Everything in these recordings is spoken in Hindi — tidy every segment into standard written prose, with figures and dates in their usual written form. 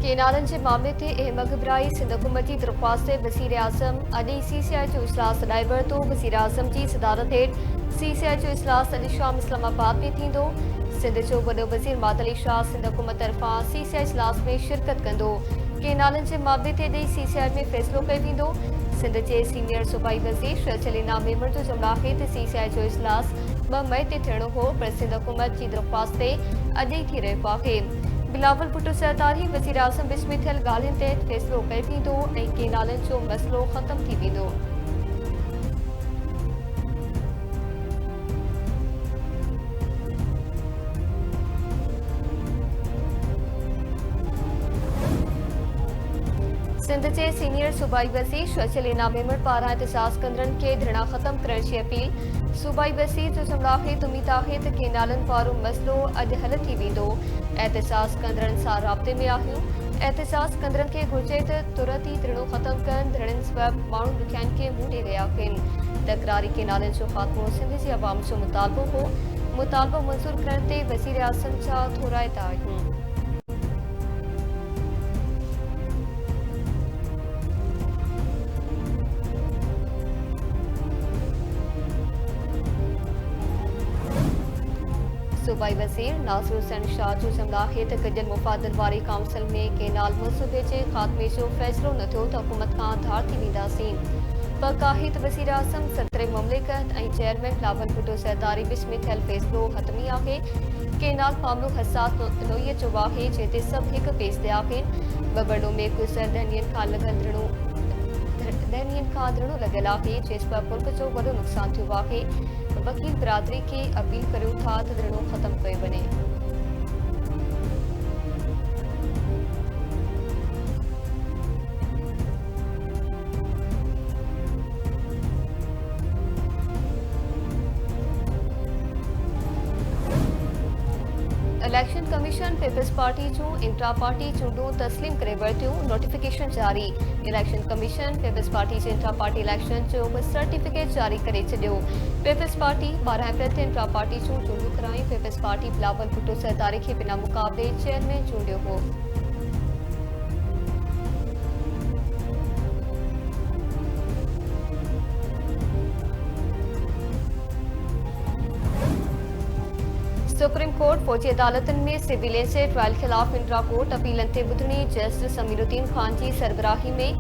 केनालन जे मामले ते अहम घबराई सिंध हुकूमत जी दरख्वास्त ते वज़ीर आज़म अॼु सीसीआई जो इजलास अॾाए वरितो। वज़ीर आज़म जी सदारत हेठि सीसीआई जो इजलास अॼु शाम इस्लामाबाद में थींदो। सिंध जो वॾो वज़ीर मादली शाह सिंध हुकूमत तरफ़ां सीसीआई इजलास में शिरकत कंदो। केनालन जे मामले ते अॼु सीसीआई में फ़ैसिलो कयो वेंदो। सिंध जे सीनियर सूबाई वज़ीर शहजल इनाम मेमण जो चवणु आहे त सीसीआई जो इजलास 2 मई ते थियणो हो, पर सिंध हुकूमत जी दरख्वास्त ते अॼु ई थी रहियो आहे। बिलावल भुट्टो सरदारी वज़ीर आज़म विच में थियल ॻाल्हियुनि ते फ़ैसिलो कयो वेंदो ऐं केनालनि जो मसइलो ख़तमु थी वेंदो। सिंध जे सीनियर सूबाई वज़ीर शहजल इनाम मेमण पारां एहतजाज कंदड़नि खे धरना ख़तमु करण जी अपील। सूबाई वज़ीर जो चवणु आहे त उमीद आहे त केनालनि वारो मसइलो अॼु हल थी वेंदो। एहतजाज कंदड़नि सां राब्ते में आहियूं। एहतजाज कंदड़नि खे घुर्जे त तुरत ई धरणो ख़तमु कनि। धरणनि सबबि माण्हू ॾुखियाईनि खे मुंहुं ॾेई रहिया आहिनि। तकरारी केनालनि जो ख़ात्मो सिंध जी अवाम जो मुतालबो हो। मुतालबो मंज़ूर करण ते वज़ीर आज़म जा थोराइता आहियूं। सूबाई वज़ीर नासिर हुसैन शाह जो चवणु आहे त गॾियल मुफ़ादनि वारी काउंसिल में केनाल मंसूबे जे ख़ात्मे जो फ़ैसिलो न थियो त हुकूमत खां धार थी वेंदासीं। पक आहे त वज़ीर आज़म सदर मुमलिकत ऐं चेयरमैन बिलावल भुट्टो सरदारी विच में थियल फ़ैसिलो हतमी आहे। केनाल मामलो हसास नोईअ जो आहे जिते सभु हिक पेज ते आहिनि। बबड़ो में गुज़र 10 ॾींहंनि खां धरणो लॻियल आहे, जेसिताईं मुल्क जो वॾो नुक़सानु थियो आहे। वकील बिरादरी खे अपील करियूं था त धरणो ख़तमु कयो वञे। इलेक्शन कमीशन पीपल्स पार्टी जूं इंट्रा पार्टी चूंडूं तस्लीम करे वरितियूं। नोटिफिकेशन जारी। इलेक्शन कमीशन पीपल्स पार्टी जे इंट्रा पार्टी इलेक्शन जो सर्टिफिकेट जारी करे छॾियो। पीपल्स पार्टी 12 अप्रैल ते इंट्रा पार्टी जूं चूंडूं करायूं। पीपल्स पार्टी बिलावल भुट्टो सरदारी खे बिना मुक़ाबले चेयरमैन चूंडियो हो। सुप्रीम कोर्ट फौजी अदालतनि में सिविलियन जे ट्रायल ख़िलाफ़ इंट्रा कोर्ट अपीलनि ते ॿुधणी। जस्टिस समीरुद्दीन खान जी सरबराही में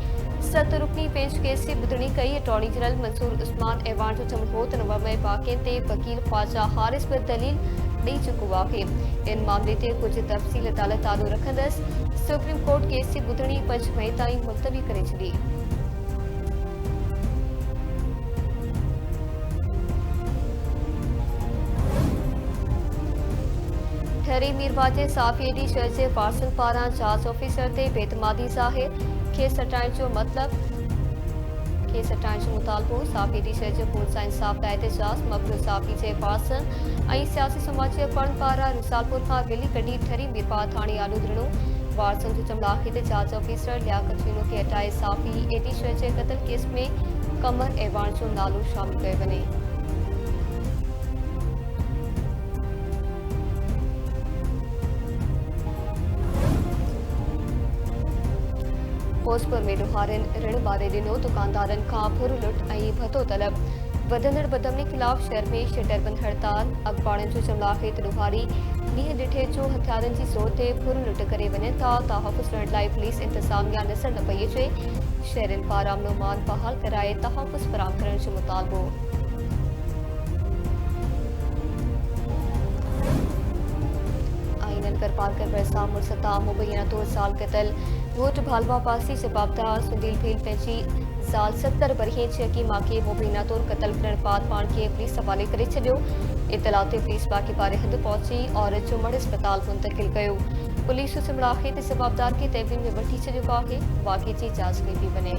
7 रुकनी बेंच केस जी ॿुधणी कई। अटॉर्नी जनरल मंसूर उस्मान ऐवान जो चवणु हो त 9 मई वाक़िअनि ते वकील ख्वाजा हारिस बि दलील ॾेई चुको आहे। इन मामले ते कुझु तफ़सील अदालत आॾो रखंदसि। सुप्रीम कोर्ट केस जी ॿुधणी 5 मई ताईं मुलतवी करे छॾी। ठरी मीरवा जे साफ़ी एडी शहर जे पार्सल पारां जांच ऑफिसर ते बेतमादी ज़ाहिर। खेसि हटाइण जो मुतालबो। साफ़ी एडी शहर जे खून सां इंसाफ़ लाइ एहतजाज। मक़बूल साफ़ी जे पार्सन ऐं सियासी समाज जे फर्म पारां रिसालपुर खां रैली कढी ठरी मीरवा थाणे आॾो धरणो। वारसनि जो चवणु आहे त जांच ऑफिसर लियाकत चीनो खे हटाए साफ़ी एडी शहर जे क़तल केस में कमर ऐवान जो नालो शामिल कयो वञे। भोजपुर में ॾोहारियुनि ऋण ॿारे ॾिनो। दुकानदारनि खां फुर लुट ऐं भतो तलब। वधंदड़ बदमनी ख़िलाफ़ शहर में शटरबंद हड़ताल। अख़बारनि जो चवणु आहे त ॾोहारी ॾींहं ॾिठे जो हथियारनि जी ज़ोर ते फुर लुट करे वञनि था। तहफ़ुज़ ॾियण लाइ पुलिस इंतिज़ामिया नज़र न पई अचे। शहरनि पारां अमन मान बहाल कराए तहफ़ुज़ फ़राहम करण जो मुतालबो। नलकर पार्कर भरिसां मुर्सता मुबैना तौर साल क़तल। घोट भालवा पासी जवाबदार सुनील भील पंहिंजी ज़ाल 70 बरहे जी हकीमा खे मुबैना तौर क़तल करण बाद पाण खे पुलिस हवाले करे छॾियो। इतला ते पुलिस बाक़ी पारे हंधि पहुची औरत जो मड़ अस्पताल मुंतक़िल कयो। पुलिस जो चवणु आहे त जवाबदार खे तहवील में वठी छॾियो आहे। वाक़े जी जांच कई थी वञे।